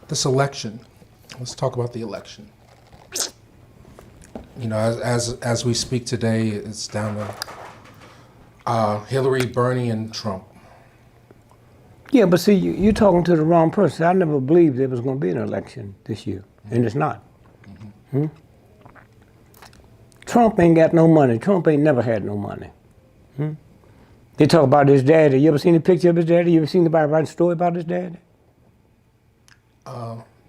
This election. Let's talk about the election. You know, as we speak today, it's down to Hillary, Bernie, and Trump. Yeah, but see, you're talking to the wrong person. I never believed there was going to be an election this year, and it's not. Hmm? Trump ain't got no money. Trump ain't never had no money. They talk about his daddy. You ever seen a picture of his daddy? You ever seen anybody write a story about his daddy?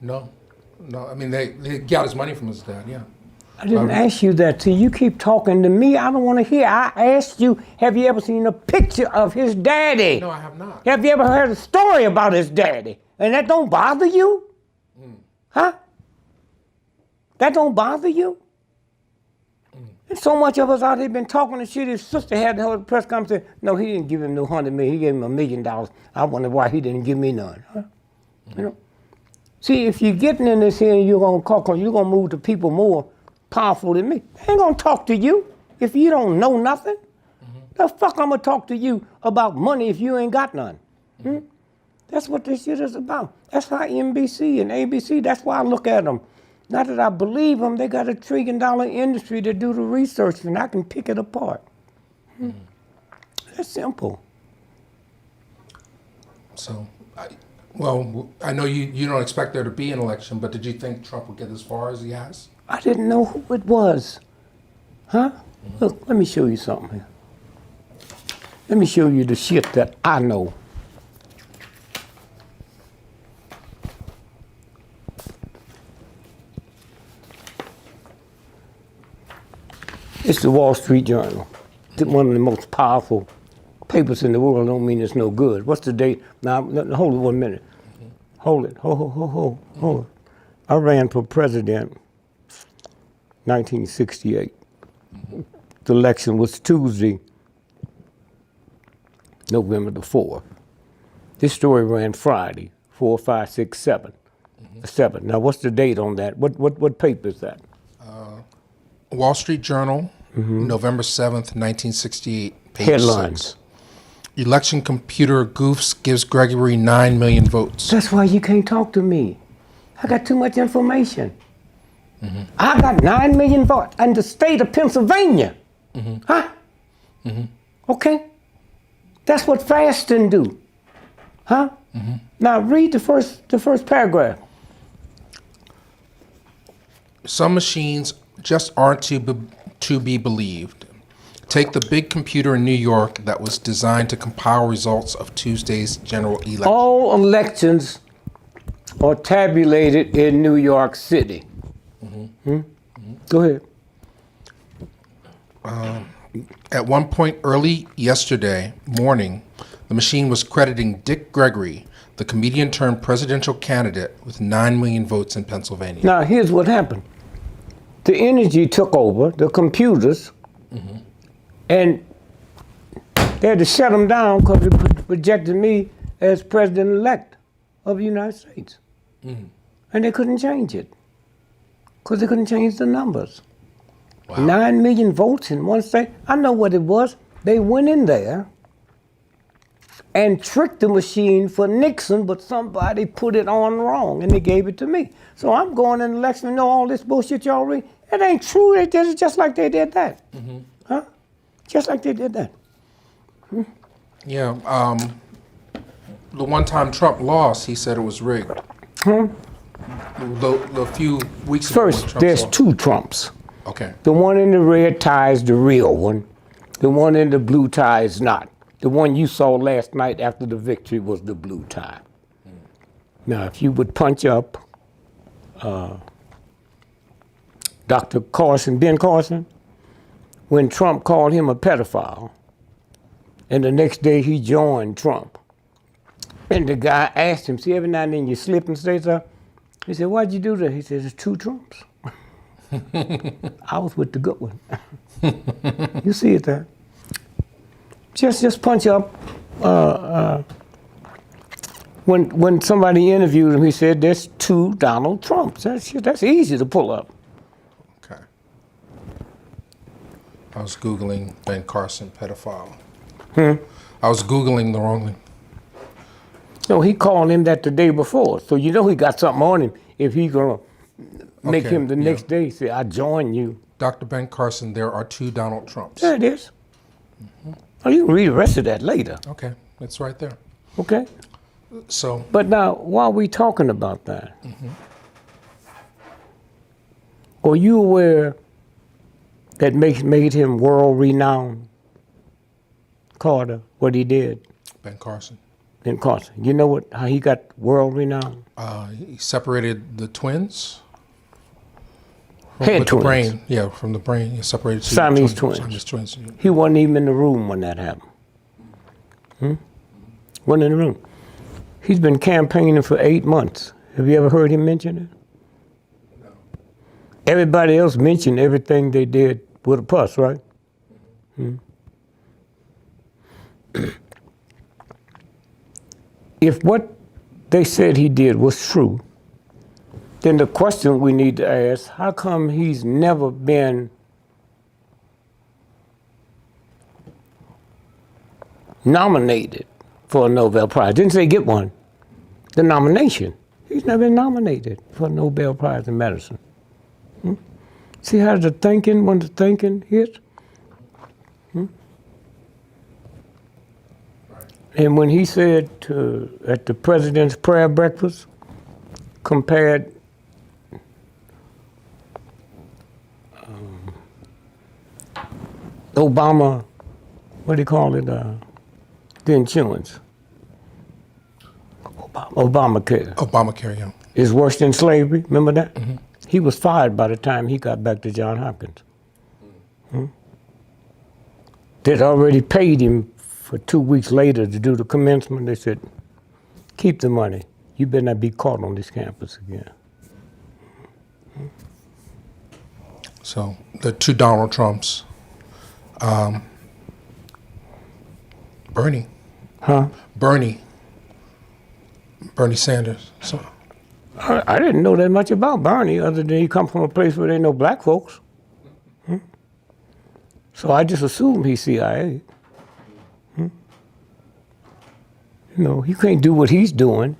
No. I mean, they got his money from his dad. Yeah. I didn't ask you that. See, you keep talking to me. I don't want to hear. I asked you, have you ever seen a picture of his daddy? No, I have not. Have you ever heard a story about his daddy? And that don't bother you? Huh? That don't bother you? And so much of us out here been talking and shit. His sister had the whole press conference. No, he didn't give him no $100 million. He gave him $1 million. I wonder why he didn't give me none. Huh? You know? See, if you're getting in this here and you're gonna talk, you're gonna move to people more powerful than me. They ain't gonna talk to you if you don't know nothing. The fuck I'm gonna talk to you about money if you ain't got none? That's what this shit is about. That's why NBC and ABC, that's why I look at them. Not that I believe them, they got $1 trillion industry to do the research and I can pick it apart. That's simple. So, I know you don't expect there to be an election, but did you think Trump would get as far as he has? I didn't know who it was. Huh? Look, let me show you something here. Let me show you the shit that I know. It's the Wall Street Journal. One of the most powerful papers in the world. Don't mean it's no good. What's the date? Now, hold it 1 minute. Hold it. Hold it. I ran for president 1968. The election was Tuesday, November the 4th. This story ran Friday, 4, 5, 6, 7. 7. Now, what's the date on that? What paper is that? Wall Street Journal, November 7th, 1968, page Headlines. 6. Election computer goofs gives Gregory 9 million votes. That's why you can't talk to me. I got too much information. I got 9 million votes in the state of Pennsylvania. Huh? Okay? That's what fasting do. Huh? Now read the first paragraph. Some machines just aren't to be believed. Take the big computer in New York that was designed to compile results of Tuesday's general election. All elections are tabulated in New York City. Go ahead. At one point early yesterday morning, the machine was crediting Dick Gregory, the comedian turned presidential candidate, with 9 million votes in Pennsylvania. Now, here's what happened. The energy took over, the computers, and they had to shut them down because it projected me as president-elect of the United States. And they couldn't change it because they couldn't change the numbers. Wow. 9 million votes in one state. I know what it was. They went in there and tricked the machine for Nixon, but somebody put it on wrong and they gave it to me. So I'm going in the election and know all this bullshit y'all read. It ain't true. They did it just like they did that. Huh? Just like they did that. Yeah. The one time Trump lost, he said it was rigged. The few weeks ago. First, there's two Trumps. Okay. The one in the red tie is the real one. The one in the blue tie is not. The one you saw last night after the victory was the blue tie. Now, if you would punch up Dr. Carson, Ben Carson, when Trump called him a pedophile, and the next day he joined Trump. And the guy asked him, see, every now and then you slip and say so. He said, why'd you do that? He said, there's two Trumps. I was with the good one. You see it there. Just punch up. When somebody interviewed him, he said, there's two Donald Trumps. That's easy to pull up. Okay. I was Googling Ben Carson pedophile. I was Googling the wrong thing. No, he called him that the day before. So you know he got something on him if he's going to make Okay, him the next day say, I join you. Dr. Ben Carson, there are 2 Donald Trumps. There it is. Oh, you can read the rest of that later. Okay, it's right there. Okay? So, But now, while we talking about that, are you aware that made him world renowned? Carter, what he did Ben Carson. in Carson. You know how he got world renowned? He separated the twins. Head with twins. The brain, yeah, from the brain. He separated two Siamese twins. Siamese twins. Yeah. He wasn't even in the room when that happened. Wasn't in the room. He's been campaigning for 8 months. Have you ever heard him mention it? No. Everybody else mentioned everything they did with a pus, right? If what they said he did was true, then the question we need to ask, how come he's never been nominated for a Nobel Prize? Didn't say get one. The nomination. He's never been nominated for a Nobel Prize in medicine. See how the thinking, when the thinking hits? And when he said at the president's prayer breakfast, compared Obama, what do you call it, the insurance, Obamacare, yeah. is worse than slavery, remember that? He was fired by the time he got back to Johns Hopkins. They'd already paid him for 2 weeks later to do the commencement. They said, keep the money. You better not be caught on this campus again. So the 2 Donald Trumps, Bernie. Huh? Bernie Sanders. So, I didn't know that much about Bernie other than he come from a place where there ain't no black folks. So I just assumed he's CIA. You know, you can't do what he's doing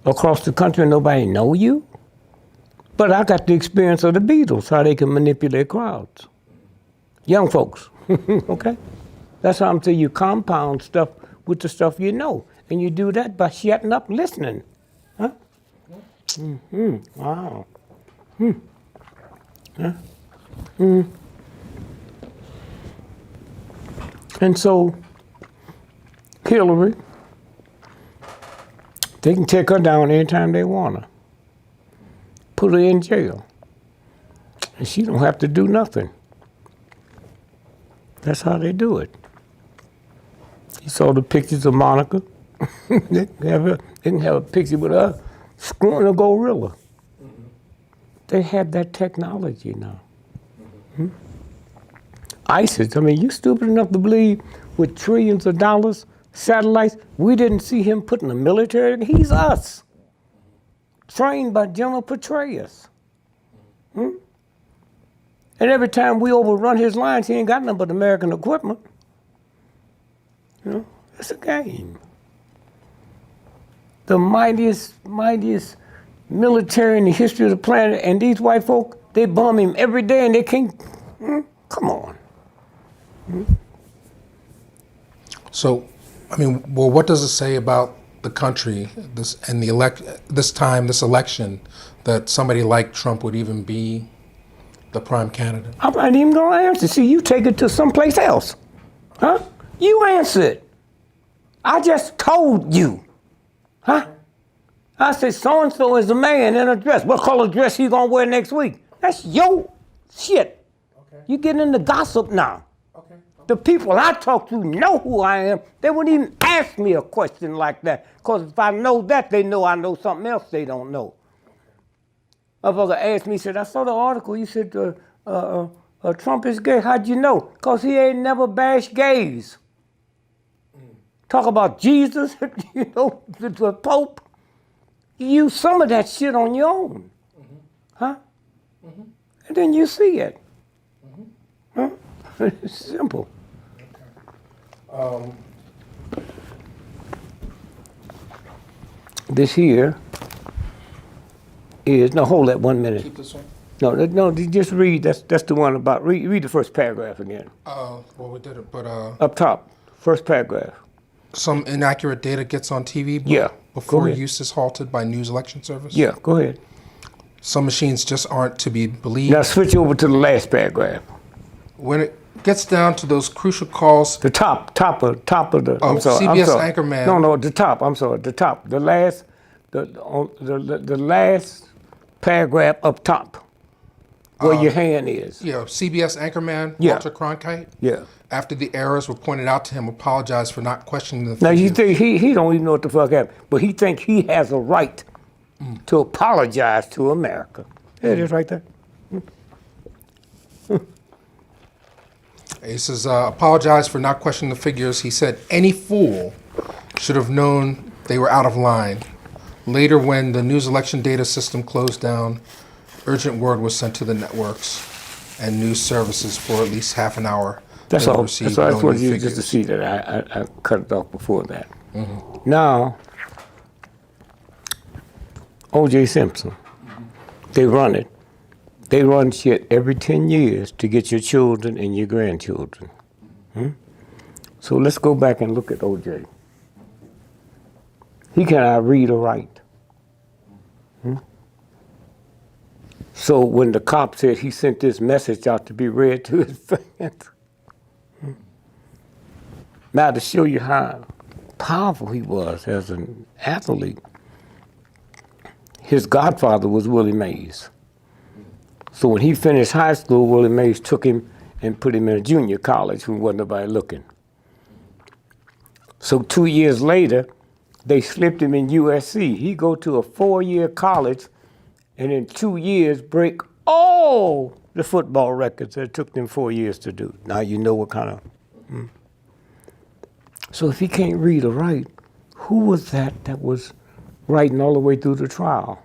across the country and nobody know you. But I got the experience of the Beatles, how they can manipulate crowds. Young folks, okay? That's how I'm telling you, compound stuff with the stuff you know. And you do that by shutting up and listening. Huh? Wow. Huh? And so, Hillary, they can take her down anytime they want her. Put her in jail. And she don't have to do nothing. That's how they do it. You saw the pictures of Monica. They can have a picture with her screwing a gorilla. They have that technology now. ISIS, I mean, you stupid enough to believe with trillions of dollars, satellites, we didn't see him put in the military. He's us. Trained by General Petraeus. And every time we overrun his lines, he ain't got nothing but American equipment. You know, it's a game. The mightiest military in the history of the planet, and these white folk, they bomb him every day and they can't, come on. So, I mean, well, what does it say about the country, this election, that somebody like Trump would even be the prime candidate? I'm not even gonna answer. See, you take it to someplace else. Huh? You answer it. I just told you. Huh? I said so-and-so is a man in a dress. What color dress he gonna wear next week? That's your shit. Okay. You getting into gossip now. Okay. The people I talk to know who I am. They wouldn't even ask me a question like that. Because if I know that, they know I know something else they don't know. A brother asked me, he said, I saw the article. You said Trump is gay. How'd you know? Because he ain't never bashed gays. Talk about Jesus, you know, the Pope. You use some of that shit on your own. Huh? And then you see it. Huh? It's simple. This here is, no, hold that 1 minute. Keep this one. No, just read, that's the one about, read the first paragraph again. Well, we did it, but Up top, first paragraph. some inaccurate data gets on TV Yeah, before go ahead. use is halted by news election service. Yeah, go ahead. Some machines just aren't to be believed. Now switch over to the last paragraph. When it gets down to those crucial calls, The top of the. Oh, I'm sorry, CBS I'm sorry. anchorman. No, the top. I'm sorry, the top. The last, the last paragraph up top, where your hand is. CBS anchorman Yeah. Walter Cronkite, Yeah. after the errors were pointed out to him, apologized for not questioning the Now you figures. think he don't even know what the fuck happened, but he think he has a right to apologize to America. There it is, right there. He says, apologized for not questioning the figures. He said, any fool should have known they were out of line. Later, when the news election data system closed down, urgent word was sent to the networks and news services for at least half an hour. That's They all. received That's all. I no just wanted new you just to figures. see that I cut it off before that. Now, O.J. Simpson, they run it. They run shit every 10 years to get your children and your grandchildren. So let's go back and look at O.J. He cannot read or write. So when the cop said he sent this message out to be read to his fans, now to show you how powerful he was as an athlete, his godfather was Willie Mays. So when he finished high school, Willie Mays took him and put him in a junior college when wasn't nobody looking. So 2 years later, they slipped him in USC. He go to a 4-year college and in 2 years break all the football records that it took them 4 years to do. Now you know what kind of. So if he can't read or write, who was that was writing all the way through the trial?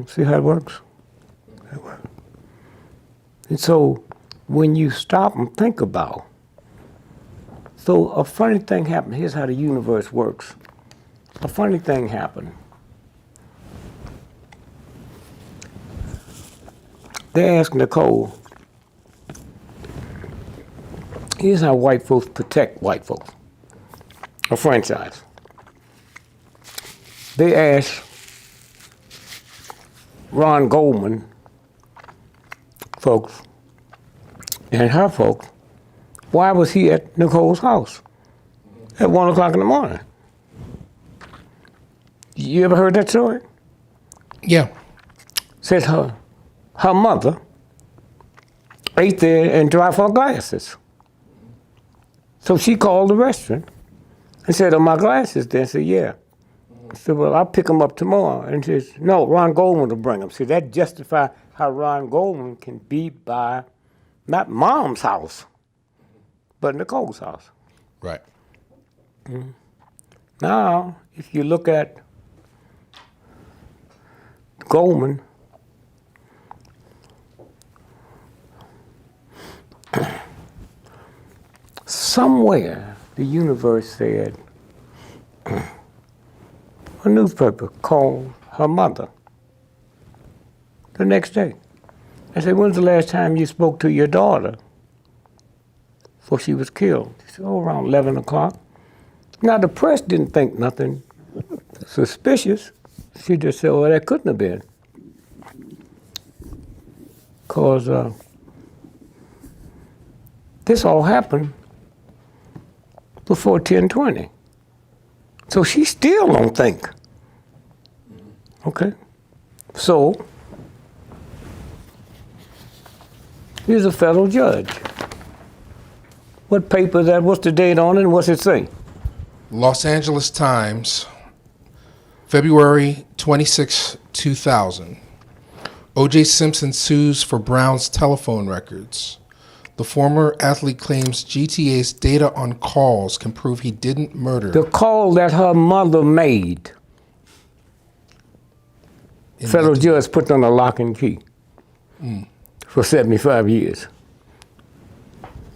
See how it works? And so when you stop and think about, so a funny thing happened. Here's how the universe works. A funny thing happened. They asked Nicole, here's how white folks protect white folks, a franchise. They asked Ron Goldman folks and her folks, why was he at Nicole's house at 1 o'clock in the morning? You ever heard that story? Yeah. Said her mother ate there and dropped her glasses. So she called the restaurant and said, are my glasses there? I said, yeah. I said, well, I'll pick them up tomorrow. And she says, no, Ron Goldman will bring them. See, that justifies how Ron Goldman can be by not Mom's house, but Nicole's house. Right. Now, if you look at Goldman, somewhere the universe said, a newspaper called her mother the next day. I said, when's the last time you spoke to your daughter before she was killed? She said, oh, around 11 o'clock. Now, the press didn't think nothing suspicious. She just said, well, that couldn't have been. Because this all happened before 10:20. So she still don't think. Okay? So, here's a federal judge. What paper is that? What's the date on it and what's it say? Los Angeles Times, February 26, 2000. O.J. Simpson sues for Brown's telephone records. The former athlete claims GTA's data on calls can prove he didn't murder. The call that her mother made. Federal judge put on a lock and key for 75 years.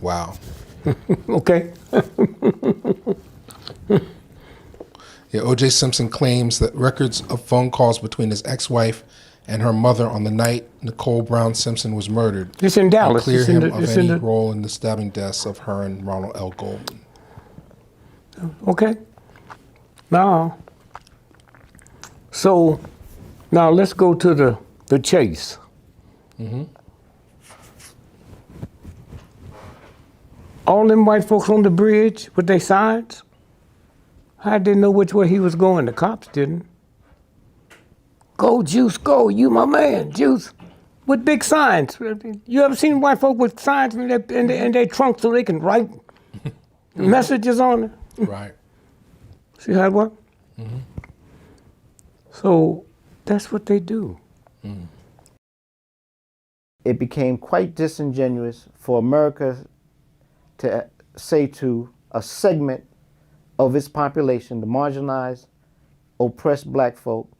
Wow. Okay? Yeah, O.J. Simpson claims that records of phone calls between his ex-wife and her mother on the night Nicole Brown Simpson was murdered It's in Dallas. clear It's him in the, of it's any in the, role in the stabbing deaths of her and Ronald L. Goldman. Okay. Now, so now let's go to the chase. All them white folks on the bridge with their signs, I didn't know which way he was going. The cops didn't. Go, Juice, go. You my man, Juice. With big signs. You ever seen white folk with signs in their trunk so they can write messages on it? Right. See how it works? So that's what they do. It became quite disingenuous for America to say to a segment of its population, the marginalized, oppressed black folk,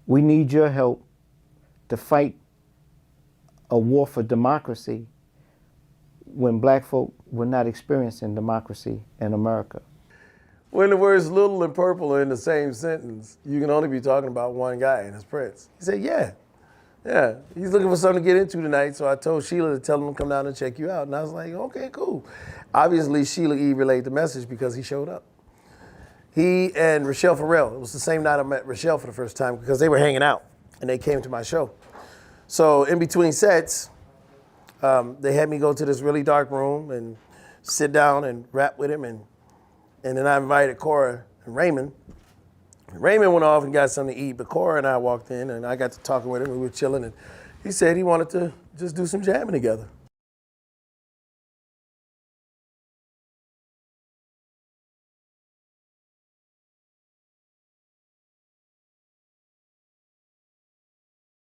we need your help to fight a war for democracy when black folk were not experiencing democracy in America. When the words little and purple are in the same sentence, you can only be talking about one guy, and it's Prince. He said, yeah, he's looking for something to get into tonight, so I told Sheila to tell him to come down and check you out. And I was like, okay, cool. Obviously, Sheila E. relayed the message because he showed up. He and Rochelle Farrell, it was the same night I met Rochelle for the first time because they were hanging out, and they came to my show. So in between sets, they had me go to this really dark room and sit down and rap with him, and then I invited Cora and Raymond. Raymond went off and got something to eat, but Cora and I walked in, and I got to talking with him, and we were chilling, and he said he wanted to just do some jamming together.